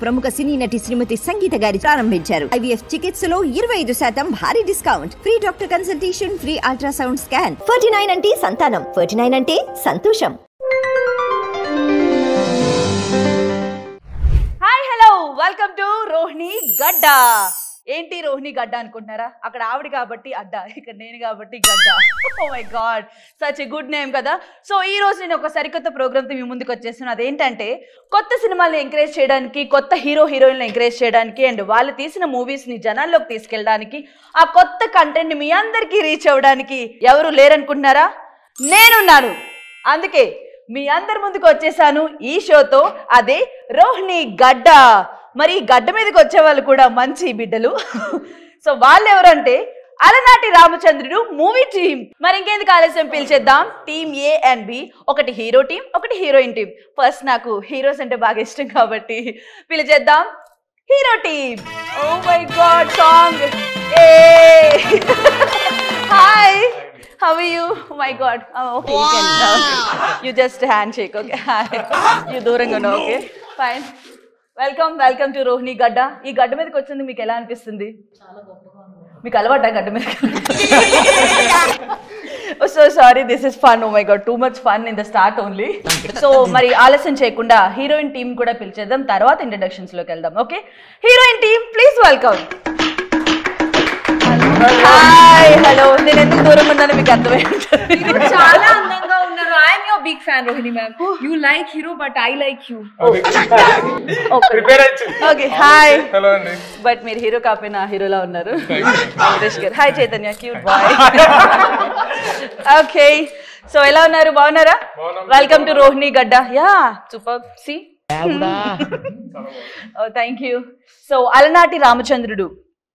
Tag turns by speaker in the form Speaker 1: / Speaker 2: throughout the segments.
Speaker 1: ప్రముఖ సినీ నటి శ్రీమతి సంగీత గారి ప్రారంభించారు. IVF చికిత్సలో 25% భారీ discount, free doctor consultation, free ultrasound scan. 49 అంటే సంతానం, 49 అంటే సంతోషం.
Speaker 2: Hi hello, welcome to Rohini గడ్డ. ఏంటి రోహిణి గడ్డ అనుకుంటున్నారా? అక్కడ ఆవిడ కాబట్టి అడ్డ, ఇక్కడ నేను కాబట్టి గడ్డ. Oh my god, such a good name కదా. సో ఈ రోజు నేను ఒక సరికొత్త ప్రోగ్రామ్తో మీ ముందుకు వచ్చేస్తున్నాను. అదేంటంటే కొత్త సినిమాల్ని ఎంకరేజ్ చేయడానికి, కొత్త హీరోయిన్లు ఎంకరేజ్ చేయడానికి, అండ్ వాళ్ళు తీసిన మూవీస్ని జనాల్లోకి తీసుకెళ్ళడానికి, ఆ కొత్త కంటెంట్ని మీ అందరికీ రీచ్ అవ్వడానికి ఎవరు లేరనుకుంటున్నారా? నేనున్నాను. అందుకే మీ అందరి ముందుకు వచ్చేసాను ఈ షోతో. అదే రోహిణి గడ్డ. మరి గడ్డ మీదకి వచ్చే వాళ్ళు కూడా మంచి బిడ్డలు. సో వాళ్ళు ఎవరంటే అలనాటి రామచంద్రుడు మూవీ టీం. మరి ఇంకెందుకు ఆలస్యం, పిలిచేద్దాం టీమ్ A and B. ఒకటి హీరో టీం, ఒకటి హీరోయిన్ టీం. ఫస్ట్ నాకు హీరోస్ అంటే బాగా ఇష్టం కాబట్టి పిలిచేద్దాం hero team. Oh my god, song. Hi, how are you? Oh my god. Oh, okay, wow. You can you just handshake, okay? Hi. You దూరంగా ఉన్నావు, okay? Fine. Welcome to Rohini గడ్డ. ఈ గడ్డ మీదకి వచ్చింది మీకు ఎలా అనిపిస్తుంది? చాలా గొప్పగా ఉంది. మీకు అలవాటా గడ్డ మీద? So sorry, this is fun. Oh my god, too much fun in the start only. So మరి ఆలస్యం చేయకుండా హీరోయిన్ టీం కూడా పిలిచేద్దాం, తర్వాత ఇంట్రడక్షన్స్ లోకి వెళ్దాం. Okay, heroine team please welcome. Hi hello. నేను ఎందుకు దూరం ఉన్నానో మీకు అర్థమై ఉంటుంది.
Speaker 3: చాలా అందంగా ఉన్నారు. I'm your big fan Rohini ma'am. You like hero but I like you.
Speaker 2: Okay, hi. Hello అండి. బట్ మీరు హీరో కాకపోయినా హీరోలా ఉన్నారు. Venkatesh garu. Hi Chaitanya, cute boy. Okay, so ఎలా ఉన్నారు? బాగున్నారా? వెల్కమ్ టు రోహిణి గడ్డ. Yeah, super. సి, oh thank you. So Alanati Ramachandrudu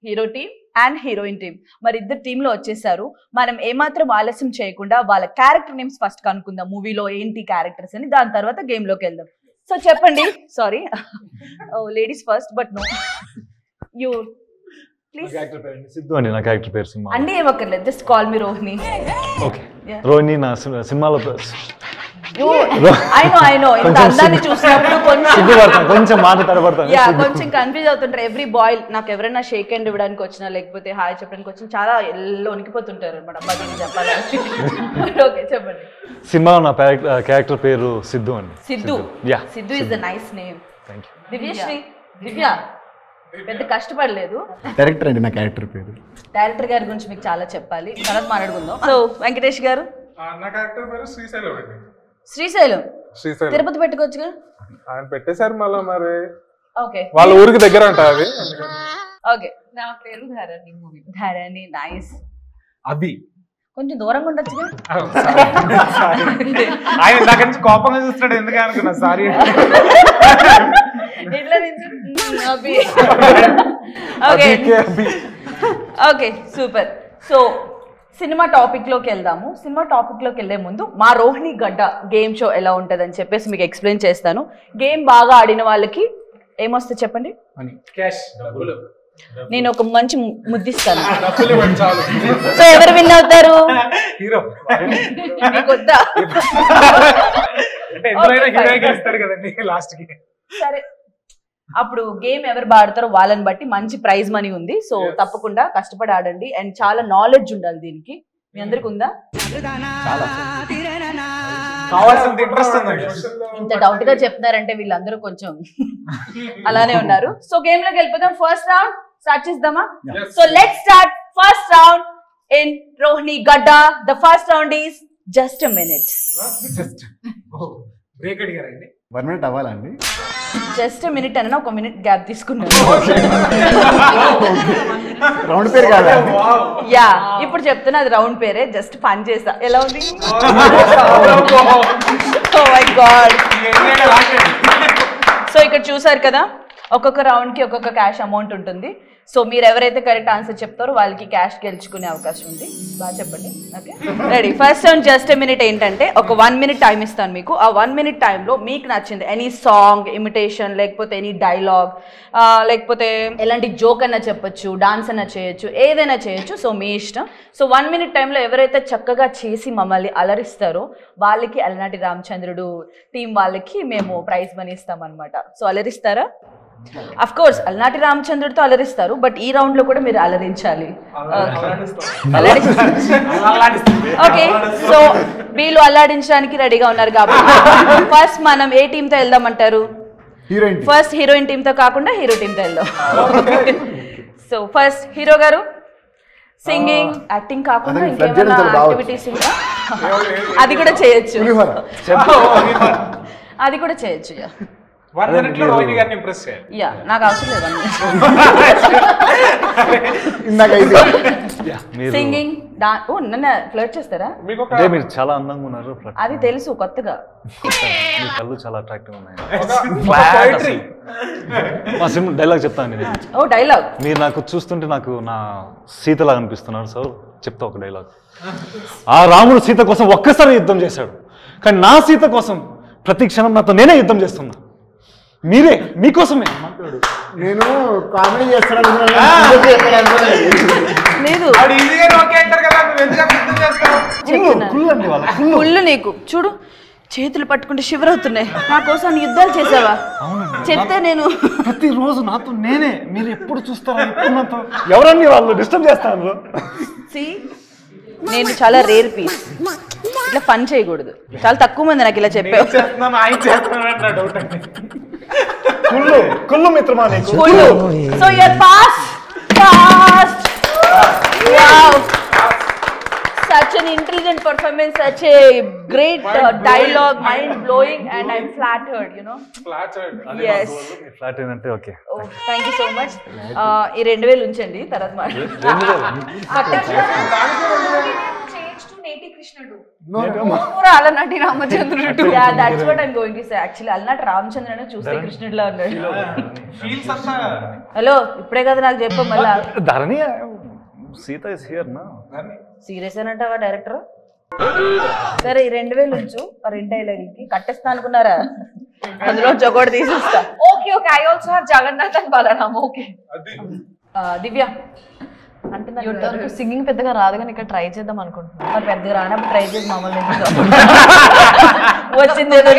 Speaker 2: hero team and heroine team, మరి ఇద్దరు టీంలో వచ్చేసారు. మనం ఏమాత్రం ఆలస్యం చేయకుండా వాళ్ళ క్యారెక్టర్ నేమ్స్ ఫస్ట్ కనుక్కుందాం. మూవీలో ఏంటి క్యారెక్టర్స్ అని, దాని తర్వాత గేమ్ లోకి వెళ్దాం. సో చెప్పండి. Sorry, ladies first, but no you please.
Speaker 4: Siddhu అండి నా క్యారెక్టర్ పేరు. సినిమా
Speaker 2: అండి ఏమక్కర్లేదు, just call me Rohini.
Speaker 4: Okay, Rohini నా సినిమాలో
Speaker 2: I know ఇంత అందాన్ని చూసినప్పుడు
Speaker 4: కొంచెం మాట తడబడతాను.
Speaker 2: యా, కొంచెం కన్ఫ్యూజ్ అవుతుంటారు. ఎవ్రీ బాయ్ నాకు ఎవరైనా షేక్ హ్యాండ్ ఇవ్వడానికి వచ్చినా, లేకపోతే హాయ్ చెప్పడానికి వచ్చినా చాలా వణికిపోతుంటారు అనమాట. అబ్బాయి చెప్పాలని. ఓకే చెప్పండి.
Speaker 4: సినిమాలో నా క్యారెక్టర్ పేరు సిద్ధు అండి.
Speaker 2: Siddhu.
Speaker 4: Yeah,
Speaker 2: Siddhu is the nice name.
Speaker 4: Thank you.
Speaker 2: Divyasri. Divya పెద్ద కష్టపడలేదు.
Speaker 5: డైరెక్టర్ అండి నా క్యారెక్టర్ పేరు.
Speaker 2: డైరెక్టర్ గారి గురించి మీకు చాలా చెప్పాలి, తర్వాత మాట్లాడుకుందాం. సో వెంకటేష్ గారు.
Speaker 6: నా క్యారెక్టర్ పేరు శ్రీశైలం అండి.
Speaker 2: శ్రీశైలం. తిరుపతి పెట్టుకోవచ్చుగా.
Speaker 6: ఆయన పెట్టేశారు మళ్ళీ. మరి
Speaker 2: ఓకే,
Speaker 6: వాళ్ళ ఊరికి దగ్గర అంట అది.
Speaker 2: ఓకే, నా పేరు ధరణి. ధరణి, నైస్.
Speaker 6: అది
Speaker 2: కొంచెం దూరంగా ఉండొచ్చుగా.
Speaker 6: ఆయన దగ్గర నుంచి కోపంగా చూస్తున్నాడు, ఎందుకు అనుకున్నా. Sorry.
Speaker 2: Okay super. So cinema topic లోకి వెళ్దాము. సినిమా టాపిక్ లోకి వెళ్లే ముందు మా రోహిణి గడ్డ గేమ్ షో ఎలా ఉంటుంది అని చెప్పేసి మీకు ఎక్స్ప్లెయిన్ చేస్తాను. గేమ్ బాగా ఆడిన వాళ్ళకి ఏమొస్తే చెప్పండి. నేను ఒక మంచి ముద్దిస్తాను. సో ఎవరు విన్ అవుతారు? సరే, అప్పుడు గేమ్ ఎవరు బాడతారో వాళ్ళని బట్టి మంచి ప్రైజ్ మనీ ఉంది. సో తప్పకుండా కష్టపడి ఆడండి, అండ్ చాలా నాలెడ్జ్ ఉండాలి దీనికి. మీ అందరికి ఉందా? ఇంత డౌట్ గా చెప్తున్నారంటే వీళ్ళందరూ కొంచెం అలానే ఉన్నారు. సో గేమ్ లోకి వెళ్ళిపోతాం. ఫస్ట్ రౌండ్ స్టార్ట్ చేద్దామా? So let's start first round in Rohini Gadda. The first round is just a minute.
Speaker 6: Break అడిగారండి.
Speaker 5: 1 minute అవ్వాలండి.
Speaker 2: జస్ట్ మినిట్ అన్న, ఒక మినిట్ గ్యాప్ తీసుకున్నాను.
Speaker 5: రౌండ్ పేరు కాదా?
Speaker 2: యా, ఇప్పుడు చెప్తున్నా అది రౌండ్ పేరే, జస్ట్ ఫన్ చేసా. ఎలా ఉంది? ఓ మై గాడ్. సో ఇక్కడ చూసారు కదా, ఒక్కొక్క రౌండ్ కి ఒక్కొక్క క్యాష్ అమౌంట్ ఉంటుంది. సో మీరు ఎవరైతే కరెక్ట్ ఆన్సర్ చెప్తారో వాళ్ళకి క్యాష్ గెలుచుకునే అవకాశం ఉంది. బాగా చెప్పండి. Okay, ready. First round just a minute ఏంటంటే ఒక 1 minute టైం ఇస్తాను మీకు. ఆ 1 minute టైంలో మీకు నచ్చింది ఎనీ సాంగ్, ఇమిటేషన్, లేకపోతే ఎనీ డైలాగ్, లేకపోతే ఎలాంటి జోక్ అన్నా చెప్పొచ్చు, డాన్స్ అన్నా చేయొచ్చు, ఏదైనా చేయొచ్చు. సో మీ ఇష్టం. సో 1 minute టైంలో ఎవరైతే చక్కగా చేసి మమ్మల్ని అలరిస్తారో వాళ్ళకి అలనాటి రామచంద్రుడు టీం వాళ్ళకి మేము ప్రైజ్ మనీ ఇస్తాం అనమాట. సో అలరిస్తారా? అఫ్ కోర్స్ అలనాటి రామచంద్రుడితో అలరిస్తారు, బట్ ఈ రౌండ్ లో కూడా మీరు అలరించాలి. ఓకే, సో వీళ్ళు అల్లాడించడానికి రెడీగా ఉన్నారు కాబట్టి ఫస్ట్ మనం ఏ టీమ్ తో వెళ్దామంటారు? ఫస్ట్ హీరోయిన్ టీమ్ తో కాకుండా హీరో టీమ్ తో వెళ్దాం. సో ఫస్ట్ హీరో గారు సింగింగ్, యాక్టింగ్ కాకుండా ఇంకేమైనా యాక్టివిటీస్ ఇంకా అది కూడా చేయొచ్చు, అది కూడా చేయొచ్చు. యా నాకు అవసరం లేదు సింగింగ్. నన్ను ఫ్లర్ట్ చేస్తారా?
Speaker 4: మీరు చాలా అందంగా ఉన్నారు,
Speaker 2: అది తెలుసు కొత్తగా.
Speaker 4: మీ కళ్ళు చాలా అట్రాక్టివ్ ఉన్నాయి. మా సినిమా డైలాగ్ చెప్తాను.
Speaker 2: ఓ డైలాగ్.
Speaker 4: మీరు నాకు చూస్తుంటే నాకు నా సీతలాగా అనిపిస్తున్నారు. సో చెప్తా ఒక డైలాగ్. ఆ రాముడు సీత కోసం ఒక్కసారి యుద్ధం చేశాడు, కానీ నా సీత కోసం ప్రతి క్షణం నాతో నేనే యుద్ధం చేస్తున్నా. మీరే, మీకోసమే.
Speaker 5: నేను కామెడీ చేస్తాను
Speaker 2: కుళ్ళు నీకు. చూడు చేతులు పట్టుకుంటే షివర్ అవుతున్నాయి. నా కోసం యుద్ధాలు చేసావా? చెప్తే నేను
Speaker 4: ప్రతిరోజు నాతో నేనే. మీరు ఎప్పుడు చూస్తారా? ఎప్పుడు నాతో ఎవరన్నీ వాళ్ళు డిస్టర్బ్ చేస్తాను.
Speaker 2: నేను చాలా రేర్ పీస్, ఇట్లా ఫన్ చేయకూడదు. చాలా తక్కువ మంది నాకు ఇలా చెప్పావు.
Speaker 4: కుళ్ళు మిత్రమా నీకు.
Speaker 2: So you're fast fast. Wow, such an intelligent performance, such a great dialogue, mind blowing, and I'm flattered, you know.
Speaker 6: Flattered.
Speaker 2: Yes.
Speaker 4: Flattered ante okay.
Speaker 2: Oh, thank you so much. ఈ 2000 ఉంచండి, తర్వాత అలనాటి రామచంద్రుడు. Yeah, that's what I'm going to say. Actually, అలనాటి రామచంద్రుడు చూస్తే కృష్ణుడిలా ఉన్నాడు. Hello, ఇప్పుడే కదా నాకు చెప్పా మళ్ళా.
Speaker 4: ధరణి సీత ఇస్ హియర్ నా.
Speaker 2: సీరియస్ అంటావా డైరెక్టర్? సరే ఈ 2000 ఉంచు. 2 డైలాగులకి కట్టేస్తా అనుకున్నారా? అందులో ఒకటి తీసేస్తా.
Speaker 3: Okay okay, I also have Jagannath and Balaram. Okay
Speaker 2: Divya
Speaker 3: అంటే నాకు సింగింగ్ పెద్దగా రాదు, కానీ ఇక్కడ ట్రై చేద్దాం అనుకుంటున్నాను.
Speaker 2: మరి పెద్దగా రానప్పుడు ట్రై చేసి మమ్మల్ని వచ్చింది ఏదో.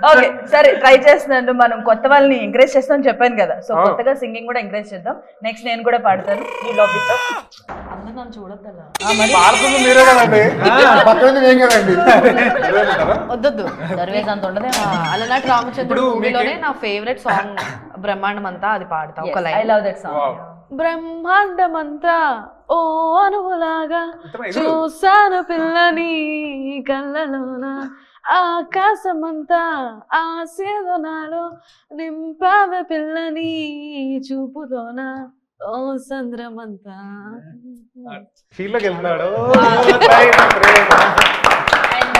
Speaker 2: ఓకే సరే, ట్రై చేస్తున్నాను. మనం కొత్త వాళ్ళని ఎంకరేజ్ చేస్తామని చెప్పాను కదా, సో కొత్తగా సింగింగ్ కూడా ఎంకరేజ్ చేద్దాం. నెక్స్ట్ నేను కూడా పాడతాను. ఈ లాబీతో
Speaker 3: అందరూ నన్ను చూడొద్దా? వద్దొద్దు, దర్వేజ్ అంత ఉండదే. అలనాటి రామచంద్రుడు మూవీలోనే నా ఫేవరెట్ సాంగ్ బ్రహ్మాండం అంతా, అది పాడతా. ఒక line.
Speaker 2: I love that song.
Speaker 3: బ్రహ్మాండమంతా ఓ అనువులాగా చూసాను పిల్లని కళ్ళలోన, ఆకాశమంతా ఆశీర్వనాలు నింపావే పిల్లని చూపులోన, ఓ సంద్రమంతా.
Speaker 2: అండ్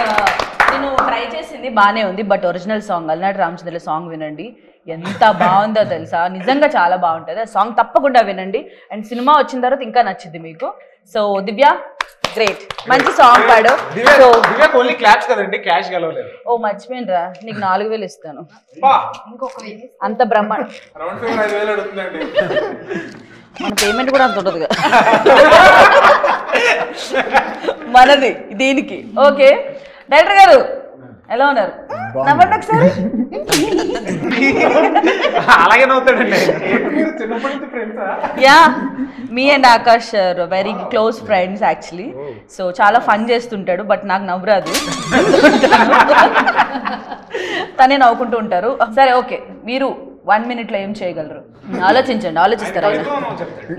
Speaker 2: నేను ట్రై చేసింది బానే ఉంది, బట్ ఒరిజినల్ సాంగ్ అలనాటి రామచంద్రుల సాంగ్ వినండి, ఎంత బాగుందో తెలుసా. నిజంగా చాలా బాగుంటుంది ఆ సాంగ్, తప్పకుండా వినండి. అండ్ సినిమా వచ్చిన తర్వాత ఇంకా నచ్చింది మీకు. సో దివ్య గ్రేట్, మంచి సాంగ్ పాడు. ఓ మర్చిపోయినరా, నీకు 4000 ఇస్తాను. అంత బ్రహ్మాండం. మన పేమెంట్ కూడా అంత ఉంటుంది కదా మనది దీనికి. ఓకే డైరెక్టర్ గారు ఎలా ఉన్నారు? నవ్వండి ఒకసారి.
Speaker 6: అలాగే నవ్వుతాడండి.
Speaker 2: Yeah, me and Akash very close friends actually. So చాలా ఫన్ చేస్తుంటాడు, బట్ నాకు నవ్వురాదు. తనే నవ్వుకుంటూ ఉంటారు. సరే ఓకే, మీరు 1 minute లో ఏం చేయగలరు? ఆలోచించండి, ఆలోచిస్తారు ఆయన.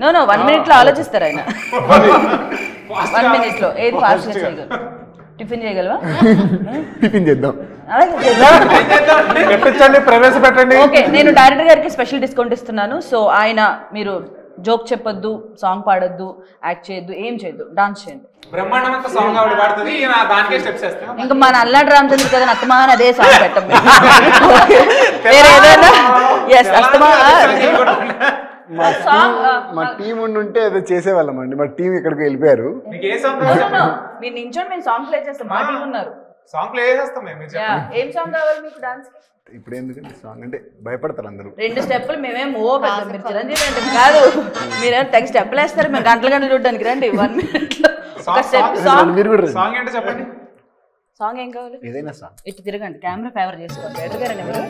Speaker 2: నో 1 minute లో ఆలోచిస్తారు ఆయన. 1 minute లో ఏది ఫాస్ట్ గా చేయగలరు? టిఫిన్ చేయగలవా?
Speaker 5: టిఫిన్ చేద్దాం.
Speaker 6: ప్రవేశపెట్టండి.
Speaker 2: ఓకే, నేను డైరెక్టర్ గారికి స్పెషల్ డిస్కౌంట్ ఇస్తున్నాను. సో ఆయన మీరు జోక్ చెప్పొద్దు, సాంగ్ పాడొద్దు, యాక్ట్ చేయొద్దు, ఏం చేయొద్దు, డాన్స్ చేయండి.
Speaker 6: బ్రహ్మాండమంతా సాంగ్ ఆవిడ పాడుతుంది, దానికే స్టెప్స్ వేస్తాం.
Speaker 2: ఇంకా మన అల్లాడి రామచంద్ర కదా అత్తమాన్ అదే సాంగ్ పెట్టం. వేరే ఏదైనా
Speaker 5: మా టీం ఉంటే ఏదో చేసేవాళ్ళం అండి. మా టీం ఇక్కడికి వెళ్ళిపోయారు.
Speaker 2: మీరు నించోండి, మేము సాంగ్ ప్లే చేస్తాం. మా టీం ఉన్నారు,
Speaker 6: సాంగ్ ప్లే చేస్తాం.
Speaker 2: ఏం సాంగ్ కావాలి మీకు డాన్స్?
Speaker 5: ఇప్పుడు ఎందుకంటే సాంగ్ అంటే భయపడతారు అందరూ.
Speaker 2: 2 స్టెప్పులు మేమేం ఓ పెద్ద మీరు చిరంజీవి అంటే కాదు, మీరేం తెగ స్టెప్పులు వేస్తారు, మేము గంటలు చూడడానికి రండి. 1 minute లో ఒక స్టెప్ సాంగ్.
Speaker 6: సాంగ్ ఏంటో చెప్పండి.
Speaker 2: సాంగ్ ఏం కావాలి?
Speaker 5: ఏదైనా సార్
Speaker 2: ఇటు తిరగండి, కెమెరా ఫేవర్ చేసుకోండి. ఎదురుగారండి మీరు.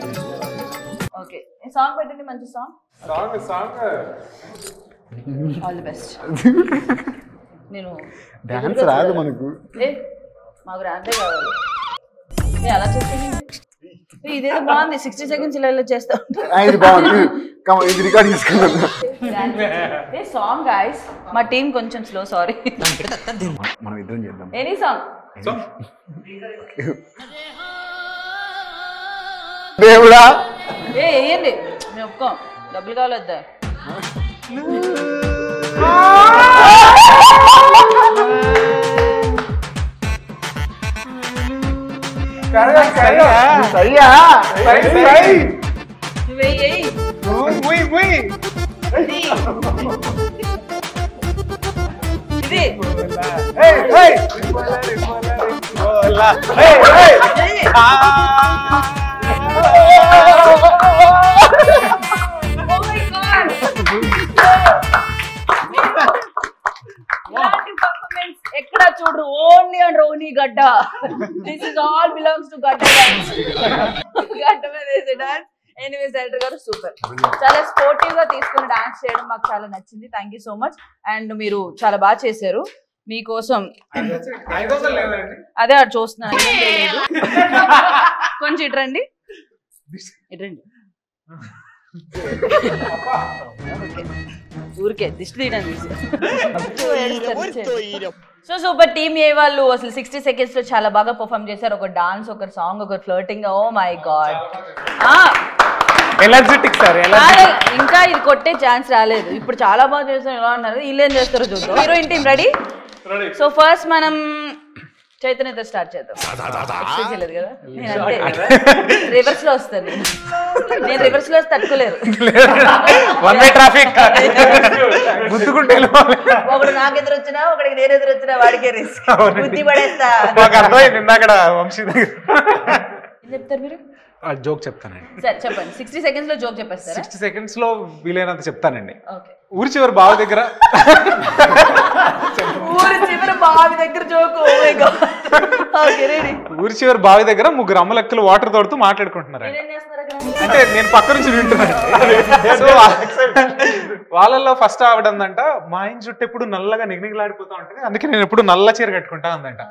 Speaker 2: ఓకే, సాంగ్ పెట్టండి, మంచి సాంగ్. All the best. నేను
Speaker 5: డాన్స్ రాదు మనకు.
Speaker 2: మాకు రాంటే కావాలి. అలా చేస్తాను. ఇదేదో బాగుంది, 60 seconds ఇలా చేస్తా
Speaker 5: ఇది బాగుంది. ఇది రికార్డ్ చేసుకున్నాను.
Speaker 2: సాంగ్ గైస్, మా టీం కొంచెం స్లో, సారీ.
Speaker 5: మనం ఇద్దరం చేద్దాం.
Speaker 2: Any song.
Speaker 5: దేవుడా
Speaker 2: వేయండి, మేము ఒప్పుకోం. డబ్బులు కావాలి వద్దా? ఎక్కడ చూడరు, ఓన్లీ అండ్ రోహిణి గడ్డ. This is all belongs to గడ్డ డాన్స్. గడ్డ మీద వేసే డాన్స్. ఎనీవేస్ డైరెక్టర్ గారు సూపర్, చాలా స్పోర్టివ్ గా తీసుకుని డాన్స్ చేయడం మాకు చాలా నచ్చింది. Thank you so much. And మీరు చాలా బాగా చేశారు. మీకోసం అదే అటు చూస్తున్నాను, కొంచెం ఇటరండి, ఇటరండి. ఊరికే దిష్టి తీయడానికి. సో సూపర్ టీమ్ ఏ వాళ్ళు అసలు 60 seconds లో చాలా బాగా పర్ఫామ్ చేశారు. ఒక డాన్స్, ఒక సాంగ్, ఒక ఫ్లర్టింగ్. ఓ మై గాడ్, ఇంకా ఇది కొట్టే ఛాన్స్ రాలేదు. ఇప్పుడు చాలా బాగా చేస్తారు, ఎలా అన్నారు, వీళ్ళు ఏం చేస్తారో చూద్దాం. Heroine team ready? So first మనం చైతన్యతో స్టార్ట్ చేద్దాం. చేయలేదు కదా, నేను అంతే రివర్స్ లో వస్తాను. నేను రివర్స్ లో వస్తే తట్టుకోలేరు. ఒకడు నాకు ఎదురు వచ్చినా, ఒకడికి నేను ఎదురు వచ్చినా వాడికే రిస్క్. బుద్ధి పడేస్తా. చెప్తారు మీరు?
Speaker 6: జోక్ చెప్తానండి.
Speaker 2: సరే చెప్పండి. 60 seconds లో జోక్ చెప్పేస్తారా?
Speaker 6: 60 seconds లో వీలైనంత చెప్తానండి.
Speaker 2: ఓకే.
Speaker 6: ఊరి చివరి బావి దగ్గర
Speaker 2: జోక్.
Speaker 6: ఊరి చివరి బావి దగ్గర ముగ్గురు అమ్మలెక్కలు వాటర్ తోడుతూ మాట్లాడుకుంటున్నారు. అంటే నేను పక్క నుంచి వింటున్నాను. సో వాళ్ళల్లో ఫస్ట్ ఆవిడందంట, మా ఆయన జుట్టు ఎప్పుడు నల్లగా నిగనిగలాడిపోతా ఉంటుంది, అందుకే నేను ఎప్పుడు నల్ల చీర కట్టుకుంటా ఉందంట.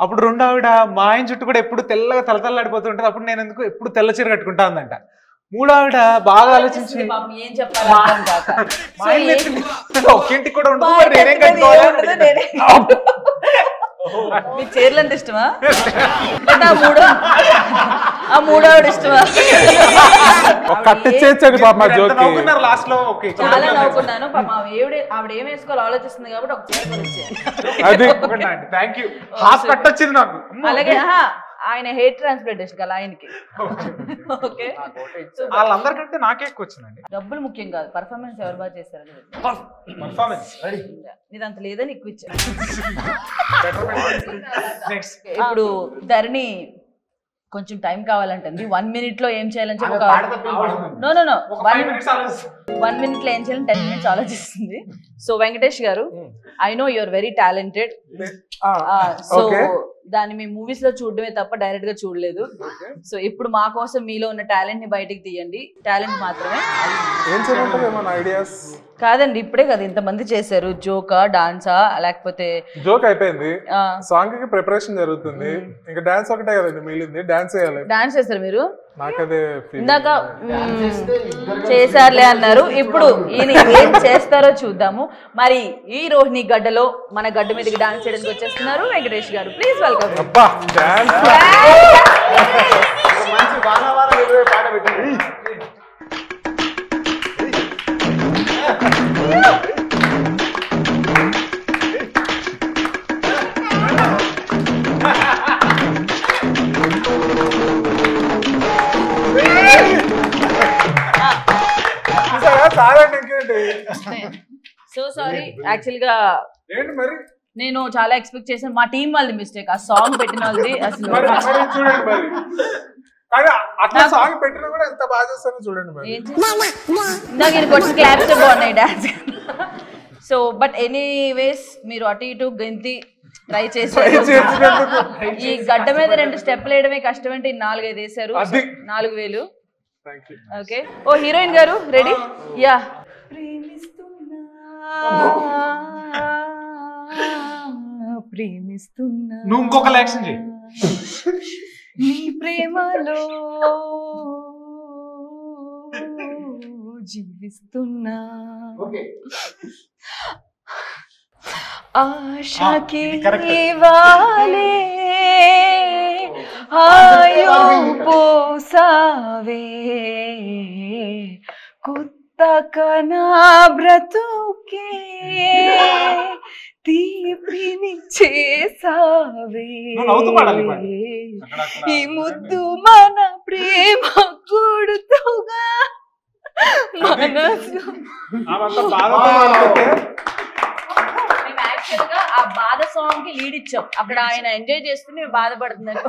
Speaker 6: అప్పుడు రెండో ఆవిడ, మా ఆయన జుట్టు కూడా ఎప్పుడు తెల్లగా తలతల్లాడిపోతూ ఉంటుంది, అప్పుడు నేను ఎందుకు ఎప్పుడు తెల్ల చీర కట్టుకుంటా ఉందంట. మూడో ఆవిడ బాగా ఆలోచించి, ఒక్కింటికి కూడా ఉండదు, నేనేం కట్టుకోవాలి.
Speaker 2: మీకు చీరలు ఎంత ఇష్టమా? ఆ మూడో ఆవిడ ఇష్టమా?
Speaker 6: నవ్వుకున్నారు లాస్ట్ లో.
Speaker 2: చాలా నవ్వుకున్నాను. ఆవిడ ఏం వేసుకోవాలి ఆలోచిస్తుంది కాబట్టి ఒక చీర
Speaker 6: కొనిచ్చింది నాకు.
Speaker 2: అలాగే ఆయన హెయిర్ ట్రాన్స్ప్లాంటేషన్ కదా ఆయనకి. ఓకే,
Speaker 6: వాళ్ళందరికంటే నాకే ఎక్కువ వచ్చిందండి.
Speaker 2: డబ్బులు ముఖ్యం కాదు, పర్ఫార్మెన్స్ ఎవరు బాగా చేశారు. నీదంత లేదని ఎక్కువ ఇచ్చారు. ఇప్పుడు ధరణి కొంచెం టైం కావాలంటుంది. 1 minute లో ఏం చేయాలని చెప్పి 1 minute లో ఏం చేయాలని 10 minutes ఆలోచిస్తుంది. So Venkatesh garu, I know you're very talented. So దాన్ని మేము మూవీస్ లో చూడడమే తప్ప డైరెక్ట్ గా చూడలేదు. సో ఇప్పుడు మా కోసం మీలో ఉన్న టాలెంట్ ని బయటికి తీయండి. టాలెంట్ మాత్రమే కాదండి. ఇప్పుడే కదా ఇంతమంది చేశారు. జోకా, డాన్సా, లేకపోతే
Speaker 7: జోక్ అయిపోయింది, సాంగ్ కి ప్రిపరేషన్ జరుగుతుంది, ఇంకా డాన్స్ ఒకటే కదండి మిగిలింది. డాన్స్ చేయాలి. డాన్స్
Speaker 2: చేస్తారు మీరు?
Speaker 7: నాకదే
Speaker 2: ఇందాక చేశారులే అన్నారు. ఇప్పుడు ఈయన ఏం చేస్తారో చూద్దాము. మరి ఈ రోహిణి గడ్డలో మన గడ్డ మీదకి డాన్స్ చేయడానికి వచ్చేస్తున్నారు వెంకటేష్ గారు. Please welcome. So sorry, actual గా నేను చాలా ఎక్స్పెక్ట్ చేశాను. మా టీం వాళ్ళది మిస్టేక్, ఆ సాంగ్ పెట్టిన వాళ్ళది. అసలు క్లాప్స్ బాగున్నాయి డాన్స్. సో బట్ ఎనీవేస్ మీరు అటు ఇటు గెంతి ట్రై చేశారు. ఈ గడ్డ మీద 2 స్టెప్లు వేయడమే కష్టం అంటే 4-5 వేశారు. 4000. ఓకే. ఓ హీరోయిన్ గారు రెడీ? యా. ప్రేమిస్తున్నా
Speaker 6: నువ్వు ఇంకొక యాక్షన్ చేయి.
Speaker 2: నీ ప్రేమలో జీవిస్తున్నా ఆశకి వాలే ఆయో పోసావే కొత్తకనా బ్రతుకే తీపిని చేసావే ఈ ముద్దు మన ప్రేమ కూడుతుగా మనసు. ఆ బాధ సాంగ్ కి లీడ్ ఇచ్చాం. అక్కడ ఆయన ఎంజాయ్ చేస్తూ మేము బాధపడుతున్నారు.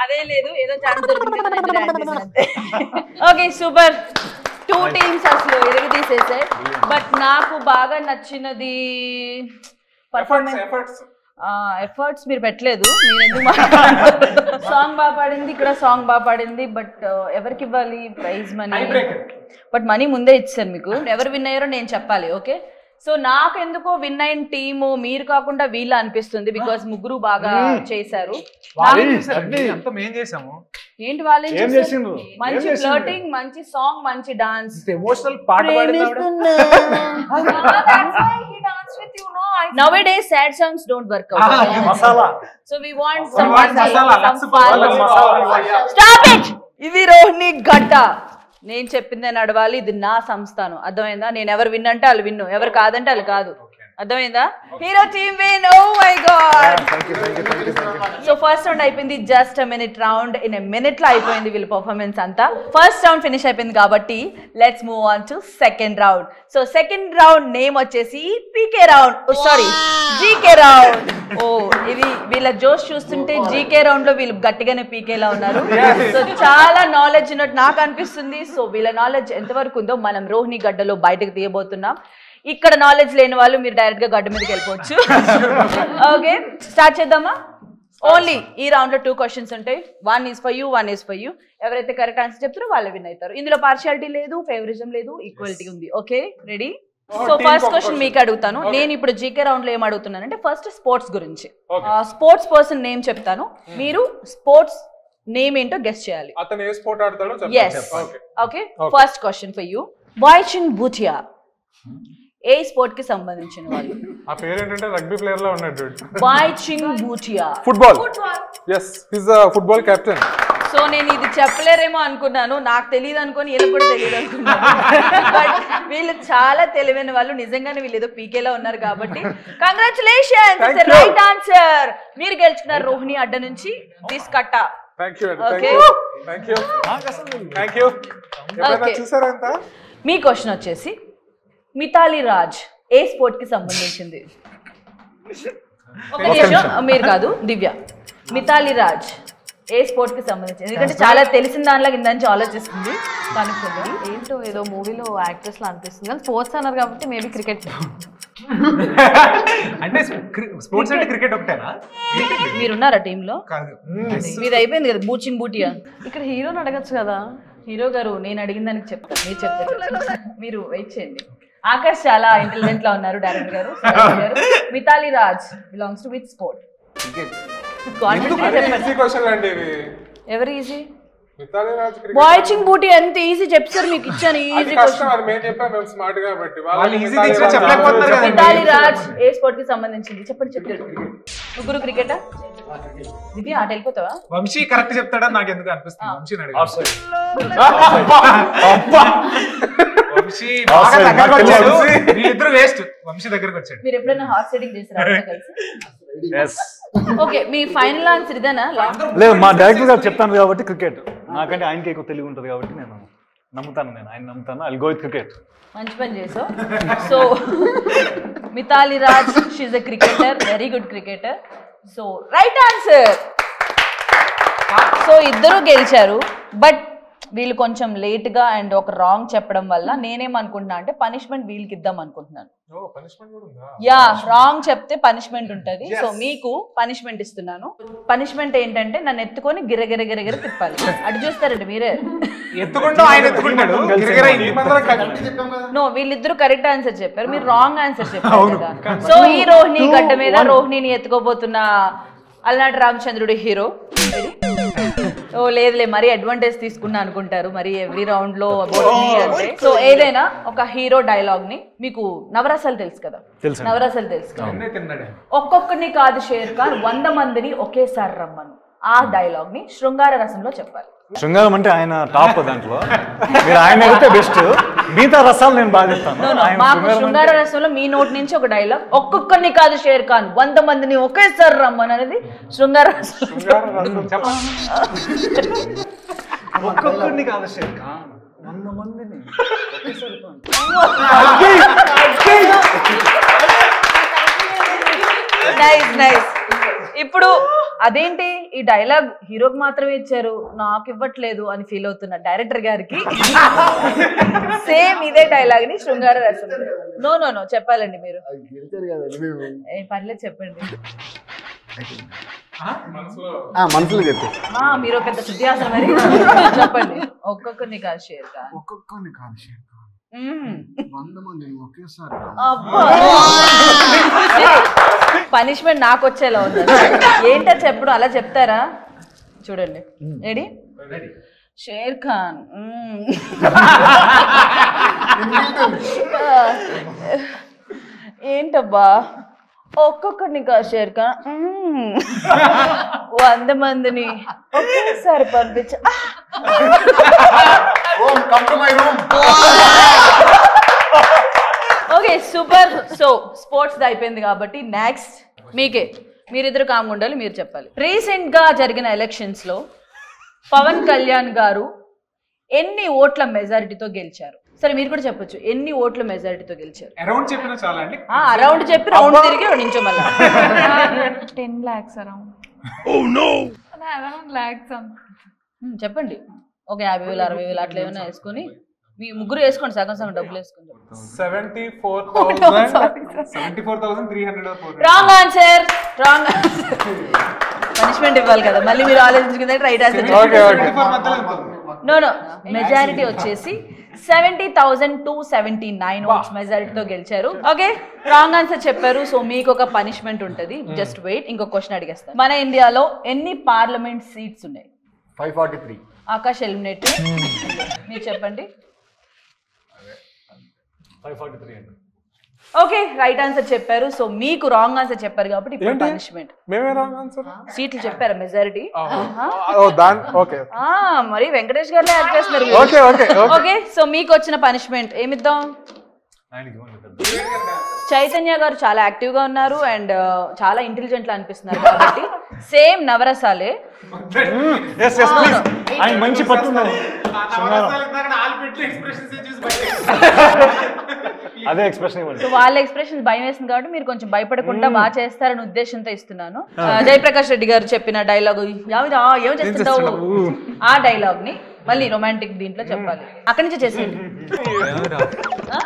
Speaker 2: అదే లేదు, ఏదో ఛాన్స్ దొరికింది. Okay super. 2 టీమ్స్ అసలు ఎదుగు తీసేసాయి. బట్ నాకు బాగా నచ్చినది ఎఫర్ట్స్ మీరు పెట్టలేదు. మీరు ఎందుకు సాంగ్ బాగా పాడింది, ఇక్కడ సాంగ్ బాగా పాడింది. బట్ ఎవరికి ఇవ్వాలి ప్రైజ్? మనీ. బట్ మనీ ముందే ఇచ్చాను మీకు. ఎవరు విన్ అయ్యారో నేను చెప్పాలి. ఓకే. సో నాకు ఎందుకో విన్ అయిన టీము మీరు కాకుండా వీళ్ళ అనిపిస్తుంది. బికాస్ ముగ్గురు బాగా చేశారు. ఏంటి వాళ్ళు మంచి ఫ్లర్టింగ్, మంచి సాంగ్, మంచి డాన్స్,
Speaker 6: ఎమోషనల్ పాట
Speaker 2: nowadays sad songs don't work out. So we want some stop it. ఇది రోహిణి గడ్డ. నేను చెప్పిందే నడవాలి. ఇది నా సంస్థానం. అర్థమైందా? నేను ఎవరు విన్ అంటే వాళ్ళు విన్ను, ఎవరు కాదంటే వాళ్ళు కాదు. అర్థమైందా? Hero team win. Oh my god. So first round అయిపోయింది. Just a minute round. In a minute లో అయిపోయింది వీళ్ళ పర్ఫార్మెన్స్ అంతా. ఫస్ట్ రౌండ్ ఫినిష్ అయిపోయింది కాబట్టి let's move on to second round. So second round name వచ్చేసి PK round. Sorry, GK round. ఓ ఇది వీళ్ళ జోష్ చూస్తుంటే జీకే రౌండ్ లో వీళ్ళు గట్టిగానే పీకేలా ఉన్నారు. సో చాలా నాలెడ్జ్ ఉన్నట్టు నాకు అనిపిస్తుంది. సో వీళ్ళ నాలెడ్జ్ ఎంతవరకు ఉందో మనం రోహిణి గడ్డలో బయటకు తీయబోతున్నాం. ఇక్కడ నాలెడ్జ్ లేని వాళ్ళు మీరు డైరెక్ట్ గా గడ్డ మీదకి వెళ్ళిపోవచ్చు. ఓకే స్టార్ట్ చేద్దామా? ఓన్లీ ఈ రౌండ్ లో 2 క్వశ్చన్స్ ఉంటాయి. 1 is for you, 1 is for you. ఎవరైతే కరెక్ట్ ఆన్సర్ చెప్తారో వాళ్ళు విన్ అవుతారు. ఇందులో పార్షియాలిటీ లేదు, ఫేవరిజం లేదు, ఈక్వాలిటీ ఉంది. Okay ready? So first question మీకు అడుగుతాను. నేను ఇప్పుడు జీకే రౌండ్ లో ఏం అడుగుతున్నానంటే ఫస్ట్ స్పోర్ట్స్ గురించి. స్పోర్ట్స్ పర్సన్ నేమ్ చెప్తాను, మీరు స్పోర్ట్స్ నేమ్ ఏంటో గెస్ చేయాలి.
Speaker 7: అతను ఏ స్పోర్ట్ ఆడతాడో
Speaker 2: చెప్పండి. Okay first question for you. Bhaichung Bhutia ఏ స్పోర్ట్ కి సంబంధించిన వాళ్ళు?
Speaker 7: ఆ పేరు ఏంటంటే రగ్బీ ప్లేయర్ లా ఉన్నాడు.
Speaker 2: Bhaichung Bhutia
Speaker 7: football. yes he is a football captain.
Speaker 2: So నేను ఇది చెప్పలేరేమో అనుకున్నాను, నాకు తెలియదు అనుకోని వీళ్ళకి కూడా తెలియదు అనుకున్నాను. బట్ వీళ్ళు చాలా తెలివైన వాళ్ళు. నిజంగానే వీళ్ళు ఏదో పీకేలా ఉన్నారు కాబట్టి కంగ్రాచులేషన్స్, ఇట్స్ రైట్ ఆన్సర్. మీరు గెలుచుకున్నారు రోహిణి అడ్డ నుంచి దిస్ కట్ట.
Speaker 7: థాంక్యూ. చూసారా అంత?
Speaker 2: మీ క్వశ్చన్ వచ్చేసి మితాలి రాజ్ ఏ స్పోర్ట్ కి సంబంధించింది? ఒక నిమిషం, మీరు కాదు దివ్య. మితాలి రాజ్ ఏ స్పోర్ట్ కి సంబంధించింది? ఎందుకంటే చాలా తెలిసిన దానిలో కింద నుంచి ఆలోచిస్తుంది. కనుక్కుంది
Speaker 3: ఏంటో ఏదో మూవీలో యాక్ట్రెస్ లా అనిపిస్తుంది కానీ స్పోర్ట్స్ అన్నారు కాబట్టి మేబీ క్రికెట్.
Speaker 6: అంటే స్పోర్ట్స్ అంటే క్రికెట్ ఒకటేనా?
Speaker 2: మీరున్నారా టీమ్ లో? మీది అయిపోయింది కదా బూచింగ్ బూటియా.
Speaker 3: ఇక్కడ హీరోని అడగచ్చు కదా.
Speaker 2: హీరో గారు నేను అడిగిన దానికి చెప్తాను, మీరు చెప్తారు. మీరు వెయిట్ చేయండి. ఆకాష్ చాలా ఇంటెలిజెంట్ లా ఉన్నారు డైరెక్టర్ గారు. Mithali Raj belongs to which sport? ఎవరు ఈజీ? బాయ్చింగ్ బూటీ ఎంత ఈజీ చెప్తారు మీకు ఇచ్చాను. ఈజీ మితాలి రాజ్ ఏ స్పోర్ట్ కి సంబంధించింది? చెప్పండి చెప్పారు. ముగ్గురు క్రికెటా? దివ్య ఆట వెళ్ళిపోతావా?
Speaker 6: వంశీ కరెక్ట్ చెప్తాడా నాకు ఎందుకు అనిపిస్తుంది. వంశీని అడిగాను. వంశీ వీళ్ళిద్దరు వేస్ట్. వంశీ దగ్గరకు వచ్చాడు.
Speaker 2: మీరు ఎప్పుడైనా హార్స్ రైడింగ్ చేశారా కలిసి? ఓకే మీ ఫైనల్ ఆన్సర్ ఇదేనా?
Speaker 4: లేదు, మా డైరెక్టర్ గారు చెప్తాను కాబట్టి క్రికెట్. నాకంటే ఆయనకి ఎక్కువ తెలివి ఉంటుంది కాబట్టి నేను నమ్ముతాను. ఆయన నమ్ముతాను. I'll go with cricket.
Speaker 2: మంచి పని చేసావు. So Mithali Raj she is a cricketer, very good cricketer. So right answer. So ఇద్దరు గెలిచారు. బట్ వీళ్ళు కొంచెం లేట్ గా అండ్ ఒక రాంగ్ చెప్పడం వల్ల నేనేమనుకుంటున్నా అంటే పనిష్మెంట్ వీళ్ళకి ఇద్దాం అనుకుంటున్నాను. యా, రాంగ్ చెప్తే పనిష్మెంట్ ఉంటది. సో మీకు పనిష్మెంట్ ఇస్తున్నాను. పనిష్మెంట్ ఏంటంటే నన్ను ఎత్తుకొని గిరగిర గిరగిర తిప్పాలి. అటు చూస్తారండి మీరే. నో, వీళ్ళిద్దరు కరెక్ట్ ఆన్సర్ చెప్పారు, మీరు రాంగ్ ఆన్సర్ చెప్పారు కదా. సో ఈ రోహిణి గడ్డ మీద రోహిణిని ఎత్తుకోబోతున్న అలనాటి రామచంద్రుడి హీరో. ఓ లేదులే, మరీ అడ్వాంటేజ్ తీసుకున్నా అనుకుంటారు మరి ఎవ్రీ రౌండ్ లో అంటే. సో ఏదైనా ఒక హీరో డైలాగ్ ని, మీకు నవరసాలు తెలుసు కదా, నవరసాలు తెలుసు కదా, ఒక్కొక్కరిని కాదు షేర్ ఖాన్ 100 మందిని ఒకేసారి రమ్మను. ఆ డైలాగ్ ని శృంగార రసంలో చెప్పాలి.
Speaker 4: శృంగారం అంటే ఆయన టాప్ దాంట్లో, మీరు ఆయన అయితే బెస్ట్, మిగతా రసాలు నేను బాగా చెప్తాను.
Speaker 2: మాకు శృంగార రసంలో మీ నోటి నుంచి ఒక డైలాగ్, ఒక్కొక్కరిని కాదు షేర్ ఖాన్ 100 మందిని ఒకేసారి రమ్మని అనేది శృంగార రసం.
Speaker 4: ఒక్కొక్కరిని కాదు షేర్ ఖాన్ 100 మందిని ఒకేసారి.
Speaker 2: Nice nice. ఇప్పుడు అదేంటి ఈ డైలాగ్ హీరోకి మాత్రమే ఇచ్చారు, నాకు ఇవ్వట్లేదు అని ఫీల్ అవుతున్న డైరెక్టర్ గారికి సేమ్ ఇదే డైలాగ్ ని శృంగార రసం. నో నో నో చెప్పాలండి మీరు. పర్లేదు చెప్పండి.
Speaker 5: మనసులో చెప్పి
Speaker 2: మీరు పెద్ద శుద్ధియాసన మరి చెప్పండి. ఒక్కొక్కరిని కాదు షేర్ ఖాన్,
Speaker 5: ఒక్కొక్కరిని కాదు షేర్ ఖాన్ 100 మందిని ఒకేసారి.
Speaker 2: పనిష్మెంట్ నాకు వచ్చేలా ఉంది. ఏంటో చెప్పడం అలా చెప్తారా? చూడండి, రెడీ? షేర్ ఖాన్ ఏంటబ్బా, ఒక్కొక్కరిని కాదు షేర్ ఖాన్ 100 మందిని ఒకేసారి పంపించ. Okay super. సో స్పోర్ట్స్ అయిపోయింది కాబట్టి నెక్స్ట్ మీకే, మీరిద్దరు కామ్గా ఉండాలి, మీరు చెప్పాలి. రీసెంట్ గా జరిగిన ఎలక్షన్స్ లో పవన్ కళ్యాణ్ గారు ఎన్ని ఓట్ల మెజారిటీతో గెలిచారు? సరే మీరు కూడా చెప్పొచ్చు, ఎన్ని ఓట్ల మెజారిటీతో గెలిచారు?
Speaker 6: అరౌండ్ చెప్పినా చాలా అండి.
Speaker 2: అరౌండ్ చెప్పి రౌండ్ తిరిగి నించో మళ్ళీ.
Speaker 3: 10 lakhs around. Around lakhs.
Speaker 2: చెప్పండి. ఒక 50,000 60,000 అట్లా ఏమైనా వేసుకొని మీ ముగ్గురు వేసుకోండి, సగం సగం డబ్బులు వేసుకోండి.
Speaker 6: 74,300.
Speaker 2: Wrong answer, wrong answer. Punishment ఇవ్వాలి కదా మళ్ళీ, మీరు ఆలోచించుకుంటే right answer. No no, majority వచ్చేసి 70,279 ఓట్స్ మెజారిటీతో గెలిచారు. ఓకే, రాంగ్ ఆన్సర్ చెప్పారు. సో మీకు ఒక పనిష్మెంట్ ఉంటుంది, జస్ట్ వెయిట్. ఇంకో క్వశ్చన్ అడిగేస్తాను. మన ఇండియాలో ఎన్ని పార్లమెంట్ సీట్స్ ఉన్నాయి?
Speaker 5: 543.
Speaker 2: ఆకాష్ ఎలిమినేట్. మీరు చెప్పండి.
Speaker 4: 543 అండి.
Speaker 2: ఓకే, రైట్ ఆన్సర్ చెప్పారు. సో మీకు రాంగ్ ఆన్సర్ చెప్పారు కాబట్టి ఇప్పుడు పనిష్మెంట్.
Speaker 7: మేమే రాంగ్ ఆన్సర్.
Speaker 2: సీట్లు చెప్పారా మెజారిటీ?
Speaker 7: ఓకే
Speaker 2: మరి వెంకటేష్ గారినే యాడ్ చేస్తున్నారు.
Speaker 7: ఓకే ఓకే
Speaker 2: ఓకే, సో మీకు వచ్చిన పనిష్మెంట్ ఏమిద్దాం? చైతన్య గారు చాలా యాక్టివ్ గా ఉన్నారు అండ్ చాలా ఇంటెలిజెంట్ లా అనిపిస్తున్నారు కాబట్టి సేమ్ నవరసాలే.
Speaker 4: ఆయన మంచి పట్టున్నారు. అదే ఎక్స్ప్రెషన్ ఇవ్వండి.
Speaker 2: సో వాళ్ళ ఎక్స్ప్రెషన్ భయం వేస్తుంది కాబట్టి మీరు కొంచెం భయపడకుండా బాగా చేస్తారని ఉద్దేశంతో ఇస్తున్నాను. జయప్రకాష్ రెడ్డి గారు చెప్పిన డైలాగ్ ఏం చేస్తుంటావు, ఆ డైలాగ్ ని మళ్ళీ రొమాంటిక్ దీంట్లో చెప్పాలి. అక్కడి నుంచి చేసేయండి.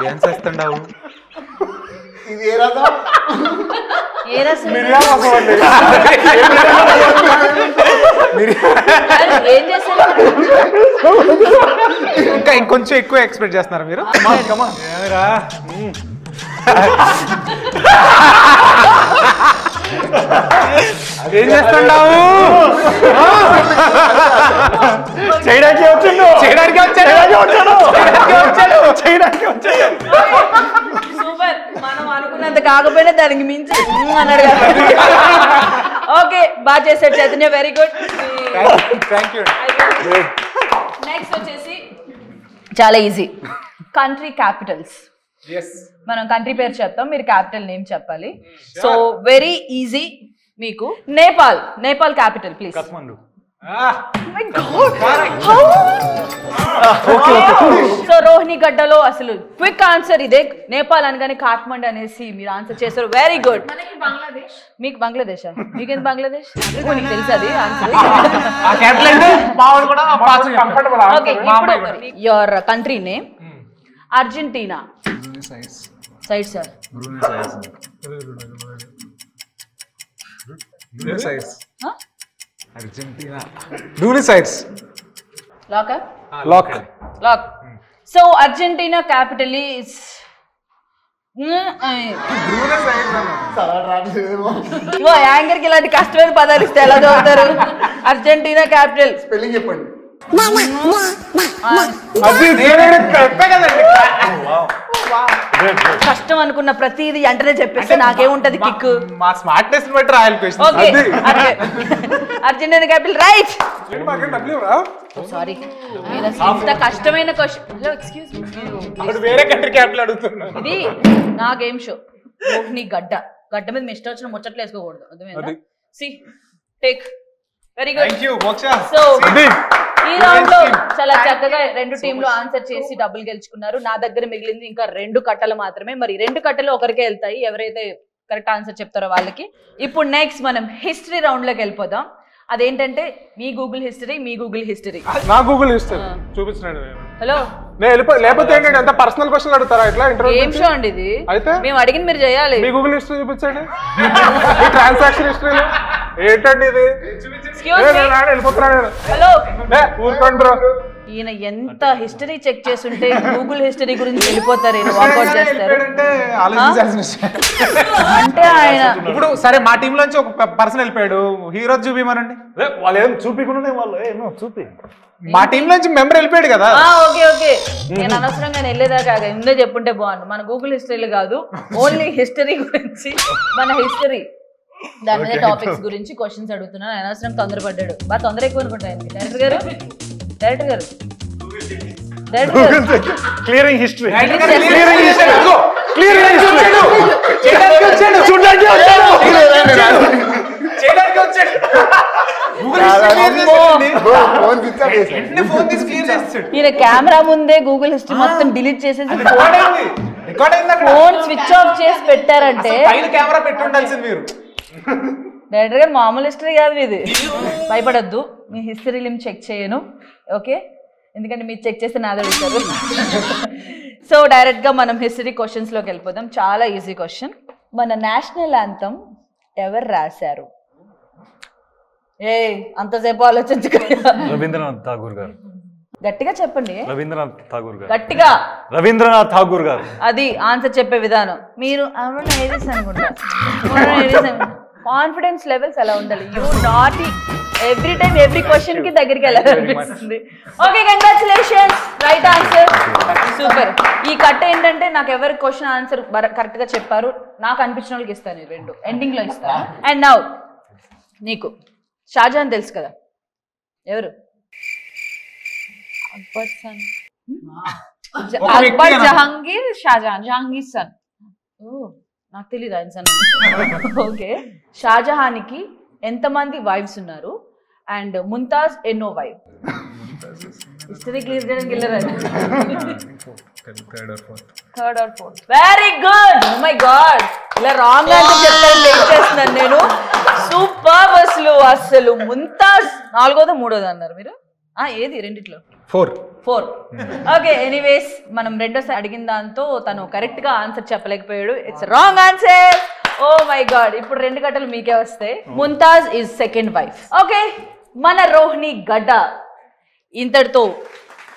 Speaker 6: ఏం చేస్తుండవు?
Speaker 5: ఇది ఏ రసం?
Speaker 2: ఏ రసం? ఏం చేస్తారు?
Speaker 6: ఇంకా ఇంకొంచెం ఎక్కువ ఎక్స్పెక్ట్ చేస్తున్నారు మీరు? ఏం చేస్తుండవు?
Speaker 4: చేయడానికి వచ్చాడు.
Speaker 2: సూపర్. మనం అనుకున్నంత కాకపోయినా దానికి మించి అన్నాడు కదా. ఓకే, బాగా చేశాడు చైతన్య, వెరీ గుడ్. నెక్స్ట్ వచ్చేసి చాలా ఈజీ, కంట్రీ క్యాపిటల్స్. మనం కంట్రీ పేరు చెప్తాం, మీరు క్యాపిటల్ నేమ్ చెప్పాలి. సో వెరీ ఈజీ మీకు. Nepal capital please. So Rohini గడ్డలో అసలు క్విక్ ఆన్సర్ ఇదే. నేపాల్ అనగానే కాఠ్మండు అనేసి మీరు ఆన్సర్ చేశారు. Very good. మీకు బంగ్లాదేశా? మీకేంది బంగ్లాదేశ్? నీకు తెలుసు అది ఆన్సర్. ఓకే, ఇప్పుడు your country name. Argentina. Side sir.
Speaker 6: Argentina. బ్రూనెస్.
Speaker 2: లాక్. So Argentina capital is anchor కి ఇలాంటి కష్టమైన పదాలు ఇస్తే ఎలా చదువుతారు? అర్జెంటీనా క్యాపిటల్
Speaker 5: స్పెల్లింగ్ చెప్పండి.
Speaker 2: కష్టం అనుకున్న ప్రతిదీ వెంటనే చెప్పేస్తే నాకేముంటది కిక్.
Speaker 6: మా స్మార్ట్నెస్ బట్టి రాయాలి question.
Speaker 2: Okay, Argentina capital right. Sorry, ఇంత కష్టమైన క్వశ్చన్. Hello, excuse me.
Speaker 6: వేరే కంట్రీ క్యాపిటల్ అడుగుతున్నా.
Speaker 2: ఇది నా గేమ్ షో. రోహిణి గడ్డ మీద మీ ఇష్టం వచ్చిన ముచ్చట్లు వేసుకోకూడదు. అర్థమైందా? సి టేక్. Very good.
Speaker 6: Thank you Moksha.
Speaker 2: So ఈ రౌండ్ లో చాలా చక్కగా రెండు టీంలు ఆన్సర్ చేసి డబ్బులు గెలుచుకున్నారు. నా దగ్గర మిగిలింది ఇంకా 2 కట్టలు మాత్రమే. మరి 2 కట్టలు ఒకరికే వెళ్తాయి, ఎవరైతే కరెక్ట్ ఆన్సర్ చెప్తారో వాళ్ళకి. ఇప్పుడు నెక్స్ట్ మనం హిస్టరీ రౌండ్ లోకి వెళ్ళిపోదాం. అదేంటంటే మీ గూగుల్ హిస్టరీ.
Speaker 7: నా గూగుల్ హిస్టరీ చూపించినాడు.
Speaker 2: హలో,
Speaker 7: లేకపోతే ఏంటంటే ఎంత పర్సనల్ క్వశ్చన్ అడుగుతారా ఇట్లా ఇంటర్వ్యూ?
Speaker 2: ఏం షో అండి ఇది?
Speaker 7: అయితే
Speaker 2: మేము అడిగింది మీరు చేయాలి.
Speaker 7: మీ గూగుల్ హిస్టరీ చూపించండి. మీ ట్రాన్సాక్షన్ హిస్టరీ ఏంటండి ఇది? వెళ్ళిపోతున్నాడు.
Speaker 2: హలో,
Speaker 7: ఊరుకోండి.
Speaker 2: ఈయన ఎంత హిస్టరీ చెక్ చేస్తుంటే గూగుల్ హిస్టరీ గురించి వెళ్ళిపోతారు, వాకౌట్ చేస్తారు. అంటే ఆయన
Speaker 6: ఇప్పుడు సరే మా టీమ్ లోంచి ఒక పర్సన్ వెళ్ళిపోయాడు. హీరో చూపిమనండి.
Speaker 4: వాళ్ళు ఏం చూపికుండా వాళ్ళు ఏమో చూపి.
Speaker 6: మా టీం నుంచి మెంబర్ వెళ్ళిపోయాడు కదా.
Speaker 2: ఓకే, నేను అనవసరంగా వెళ్ళేదాకా ముందే చెప్పుంటే బాగుండు. మన గూగుల్ హిస్టరీలు కాదు, ఓన్లీ హిస్టరీ గురించి, మన హిస్టరీ దాని మీద టాపిక్స్ గురించి క్వశ్చన్స్ అడుగుతున్నాను. అనవసరం తొందరపడ్డాడు. బాగా తొందర ఎక్కువ అనుకుంటాను. డైరెక్టర్ గారు
Speaker 4: క్లియరింగ్ హిస్టరీ.
Speaker 2: ఈయన కెమెరా ముందే గూగుల్ హిస్టరీ మొత్తం డిలీట్ చేసేసి ఫోన్ స్విచ్ ఆఫ్ చేసి పెట్టారంటే
Speaker 6: కెమెరా పెట్టి ఉండాల్సింది మీరు.
Speaker 2: డైరెక్టర్ గారు మామూలు హిస్టరీ కాదు ఇది. భయపడద్దు, మీ హిస్టరీలు చెక్ చేయను. ఓకే, ఎందుకంటే మీరు చెక్ చేస్తే నాది అడుగుతారు. సో డైరెక్ట్గా మనం హిస్టరీ క్వశ్చన్స్లోకి వెళ్ళిపోదాం. చాలా ఈజీ క్వశ్చన్. మన నేషనల్ యాంథమ్ ఎవరు రాశారు? అంతసేపు ఆలోచించుకోండి.
Speaker 4: రవీంద్రనాథ్ ఠాగూర్ గారు.
Speaker 2: గట్టిగా చెప్పండి.
Speaker 4: రవీంద్రనాథ్ ఠాగూర్ గారు.
Speaker 2: గట్టిగా.
Speaker 4: రవీంద్రనాథ్ ఠాగూర్ గారు. అది
Speaker 2: ఆన్సర్ చెప్పే విధానం. మీరు అనుకుంటా కాన్ఫిడెన్స్ లెవెల్స్ ఎలా ఉండాలి. You not every time every question కి దగ్గరికి వెళ్ళాలనిపిస్తుంది. Okay, congratulations, right answer, super. ఈ కట్ట ఏంటంటే నాకు ఎవరి క్వశ్చన్ ఆన్సర్ కరెక్ట్ గా చెప్పారు నాకు అనిపించిన వాళ్ళకి ఇస్తాను. 2 ఎండింగ్ లో ఇస్తాను. అండ్ నౌ నీకు షాజహాన్ తెలుసు కదా, ఎవరు?
Speaker 3: అక్బర్, జహాంగీర్, షాజహాన్. జహాంగీర్ సన్.
Speaker 2: నాకు తెలియదు ఆయన సన్. ఓకే, షాజహాన్కి ఎంతమంది వైఫ్స్ ఉన్నారు అండ్ ముంతాజ్ ఎన్నో వైఫ్? హిస్టరీ క్లియర్ చేయడానికి వెళ్ళారు. Third or fourth. Very good. Oh my god, ఇలా రాంగ్ ఆన్సర్ చెప్తాను వెయిట్ చేస్తున్నాను నేను. సూపర్. అసలు ముంతాజ్ 4వ 3వ అన్నారు మీరు. ఏది రెండిట్లో? 4. ఓకే, ఎనీవేస్ మనం రెండోసారి అడిగిన దాంతో తను కరెక్ట్ గా ఆన్సర్ చెప్పలేకపోయాడు. It's wrong answer. Oh my god, ఇప్పుడు 2 గంటలు మీకే వస్తాయి. Mumtaz is second wife. Okay, మన రోహిణి గడ్డ ఇంతటితో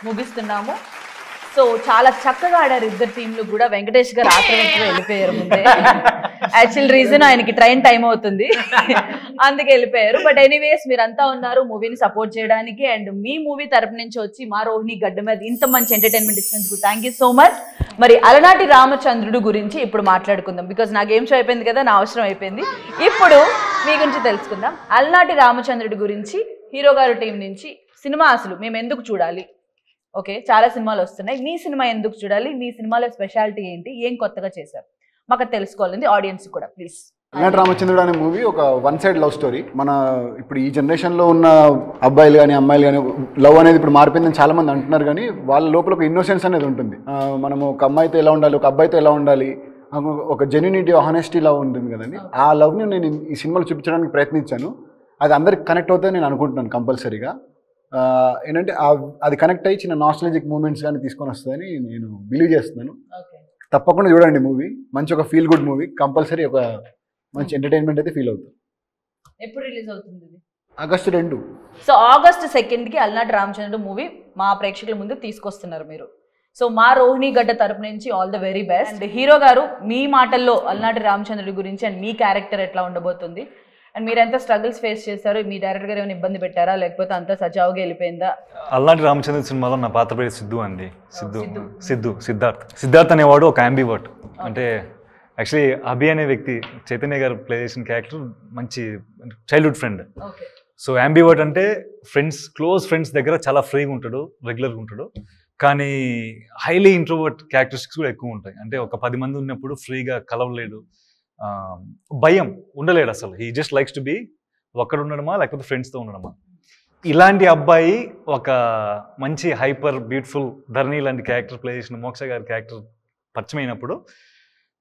Speaker 2: ముగిస్తున్నాము. సో చాలా చక్కగా ఆడారు ఇద్దరు టీంలు కూడా. వెంకటేష్ గారు ఆక్రమించి వెళ్ళిపోయారు ముందే. యాక్చువల్ రీజన్ ఆయనకి ట్రైన్ టైం అవుతుంది, అందుకే వెళ్ళిపోయారు. బట్ ఎనీవేస్ మీరంతా ఉన్నారు మూవీని సపోర్ట్ చేయడానికి. అండ్ మీ మూవీ తరపు నుంచి వచ్చి మా రోహిణి గడ్డ మీద ఇంత మంచి ఎంటర్టైన్మెంట్ ఇచ్చినందుకు థ్యాంక్ యూ సో మచ్. మరి అలనాటి రామచంద్రుడు గురించి ఇప్పుడు మాట్లాడుకుందాం. బికాజ్ నా గేమ్ షో అయిపోయింది కదా, నా అవసరం అయిపోయింది. ఇప్పుడు మీ గురించి తెలుసుకుందాం. అలనాటి రామచంద్రుడి గురించి హీరో గారు టీం నుంచి సినిమా అసలు మేము ఎందుకు చూడాలి? ఓకే, చాలా సినిమాలు వస్తున్నాయి, మీ సినిమా ఎందుకు చూడాలి? మీ సినిమాలో స్పెషాలిటీ ఏంటి? ఏం కొత్తగా చేశారు? మాకు తెలుసుకోవాలండి, ఆడియన్స్ కూడా ప్లీజ్.
Speaker 5: అలనాటి రామచంద్రుడు అనే మూవీ ఒక వన్ సైడ్ లవ్ స్టోరీ. మన ఇప్పుడు ఈ జనరేషన్లో ఉన్న అబ్బాయిలు కానీ అమ్మాయిలు కానీ లవ్ అనేది ఇప్పుడు మారిపోయిందని చాలా మంది అంటున్నారు, కానీ వాళ్ళ లోపల ఒక ఇన్నోసెన్స్ అనేది ఉంటుంది. మనం ఒక అమ్మాయితో ఎలా ఉండాలి, ఒక అబ్బాయితో ఎలా ఉండాలి, ఒక జెన్యూనిటీ హానెస్టీ లవ్ ఉంటుంది కదండి. ఆ లవ్ని నేను ఈ సినిమాలో చూపించడానికి ప్రయత్నించాను. అది అందరికి కనెక్ట్ అవుతుందని నేను అనుకుంటున్నాను కంపల్సరీగా. ఏంటంటే అది కనెక్ట్ అయ్యి చిన్న నాస్టాలజిక్ మూమెంట్స్ కానీ తీసుకొని వస్తుందని నేను బిలీవ్ చేస్తున్నాను. తప్పకుండా చూడండి మూవీ. మంచి ఒక ఫీల్ గుడ్ మూవీ, కంపల్సరీ ఒక మంచి ఎంటర్టైన్మెంట్ అయితే ఫీల్ అవుతుంది.
Speaker 2: ఎప్పుడు రిలీజ్ అవుతుంది ఇది?
Speaker 5: ఆగస్టు 2.
Speaker 2: సో ఆగస్ట్ 2కి అలనాటి రామచంద్రుడు మూవీ మా ప్రేక్షకుల ముందు తీసుకొస్తున్నారు మీరు. సో మా రోహిణి గడ్డ తరపు నుంచి all the very best. And hero గారు మీ మాటల్లో అలనాటి రామచంద్రుడి గురించి అండ్ మీ క్యారెక్టర్ ఎట్లా ఉండబోతుంది, అండ్ మీరు ఎంత స్ట్రగుల్స్ ఫేస్ చేశారు, మీ డైరెక్టర్ గారు ఏమైనా ఇబ్బంది పెట్టారా లేకపోతే అంతా సజావుగా వెళ్ళిపోయిందా?
Speaker 4: అలనాటి రామచంద్రుడి సినిమాలో నా పాత్ర పేరు సిద్ధు అండి. సిద్ధార్థ్ అనేవాడు ఒక యాంబివర్ట్. అంటే యాక్చువల్లీ అభి అనే వ్యక్తి చైతన్య గారు ప్లే చేసిన క్యారెక్టర్ మంచి చైల్డ్హుడ్ ఫ్రెండ్. సో యాంబివర్ట్ అంటే క్లోజ్ ఫ్రెండ్స్ దగ్గర చాలా ఫ్రీగా ఉంటాడు, రెగ్యులర్గా ఉంటాడు, కానీ హైలీ ఇంట్రోవర్ట్ క్యారెక్టరిస్టిక్స్ కూడా ఎక్కువ ఉంటాయి. అంటే ఒక 10 మంది ఉన్నప్పుడు ఫ్రీగా కలవలేడు, భయం ఉండలేడు అసలు. He just likes to be ఒక్కడ ఉండడమా లేకపోతే ఫ్రెండ్స్తో ఉండడమా. ఇలాంటి అబ్బాయి ఒక మంచి హైపర్ బ్యూటిఫుల్ ధరణి లాంటి క్యారెక్టర్ ప్లే చేసిన మోక్ష గారి క్యారెక్టర్ పరిచయం అయినప్పుడు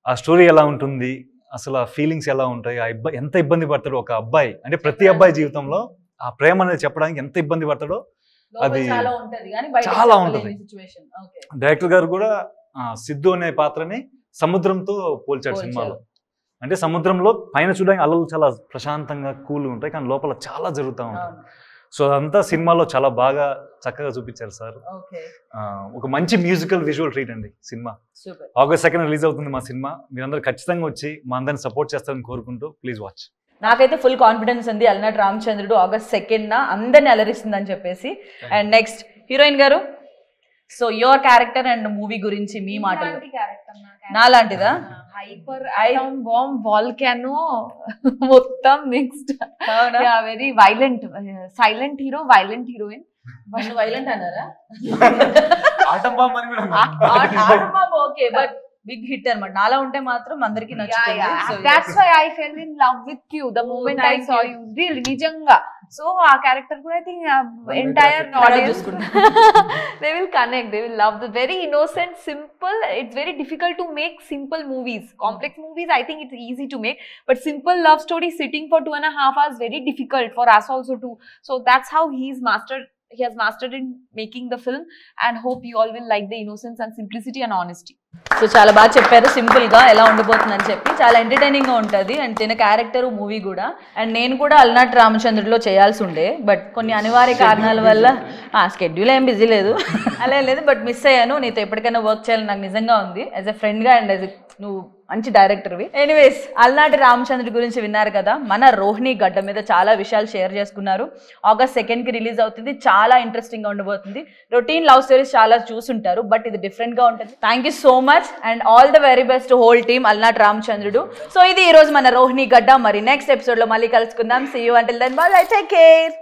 Speaker 4: ఆ స్టోరీ ఎలా ఉంటుంది, అసలు ఆ ఫీలింగ్స్ ఎలా ఉంటాయి, ఎంత ఇబ్బంది పడతాడు ఒక అబ్బాయి, అంటే ప్రతి అబ్బాయి జీవితంలో ఆ ప్రేమ అనేది చెప్పడానికి ఎంత ఇబ్బంది పడతాడో అది చాలా ఉంటుంది. డైరెక్టర్ గారు కూడా సిద్ధు అనే పాత్రని సముద్రంతో పోల్చాడు సినిమాలో. అంటే సముద్రంలో పైన చూడడానికి అలలు చాలా ప్రశాంతంగా కూల్గా ఉంటాయి, కానీ లోపల చాలా జరుగుతూ ఉంటాయి. సో అదంతా సినిమాలో చాలా బాగా చక్కగా చూపించారు సార్. ఒక మంచి మ్యూజికల్ విజువల్ ట్రీట్ అండి సినిమా. ఆగస్ట్ 2 రిలీజ్ అవుతుంది మా సినిమా. మీరందరూ ఖచ్చితంగా వచ్చి మా అందరిని సపోర్ట్ చేస్తారని కోరుకుంటూ ప్లీజ్ వాచ్.
Speaker 2: నాకైతే ఫుల్ కాన్ఫిడెన్స్ ఉంది అలనాటి రామచంద్రుడు ఆగస్ట్ 2న అందరిని అలరిస్తుందని చెప్పేసి. అండ్ నెక్స్ట్ హీరోయిన్ గారు, so your character and movie గురించి మీ మాటలు. నాలాంటిదా?
Speaker 3: హైపర్ ఐటమ్ బాంబ్ వాల్కానో మొత్తం mixed. Very violent, silent hero, violent heroine.
Speaker 2: Violent అన్నారా?
Speaker 6: ఆటం బాంబ్ అని
Speaker 2: atom bomb okay, but big hit అన్నమాట. నాలా ఉంటే మాత్రం అందరికి నచ్చుతుంది.
Speaker 3: That's why I fell in love with you the moment I saw you. Really, నిజంగా. So ఆ క్యారెక్టర్ కూడా I think entire audience they will connect, they will love the very innocent, simple. It's very difficult to make simple movies. Complex movies I think it's easy to make, but simple love story sitting for 2.5 hours very difficult for us also too. So that's how he has mastered in making the film, and hope you all will like the innocence and simplicity and honesty.
Speaker 2: So చాలా బాగా చెప్పారు, simple గా ఎలా ఉండబోతుందని చెప్పి. చాలా entertaining గా ఉంటుంది అండ్ తిన క్యారెక్టర్ మూవీ కూడా. అండ్ నేను కూడా అలనాటి రామచంద్రుడిలో చేయాల్సి ఉండే, బట్ కొన్ని అనివార్య కారణాల వల్ల స్కెడ్యూల్ ఏం బిజీ లేదు అలా లేదు, బట్ మిస్ అయ్యాను. నీతో ఎప్పటికైనా వర్క్ చేయాలని నాకు నిజంగా ఉంది యాజ్ ఎ ఫ్రెండ్ గా అండ్ యాజ్ నువ్వు మంచి డైరెక్టర్వి. ఎనీవేస్, అలనాటి రామచంద్రుడి గురించి విన్నారు కదా. మన రోహిణి గడ్డ మీద చాలా విషయాలు షేర్ చేసుకున్నారు. ఆగస్ట్ 2కి రిలీజ్ అవుతుంది. చాలా ఇంట్రెస్టింగ్ గా ఉండబోతుంది. రొటీన్ లవ్ స్టోరీస్ చాలా చూసుంటారు, బట్ ఇది డిఫరెంట్ గా ఉంటుంది. Thank you so much and all the very best whole team అలనాటి రామచంద్రుడు. సో ఇది ఈ రోజు మన రోహిణి గడ్డ. మరి నెక్స్ట్ ఎపిసోడ్ లో మళ్ళీ కలుసుకుందాం. See you until then, bye, take care.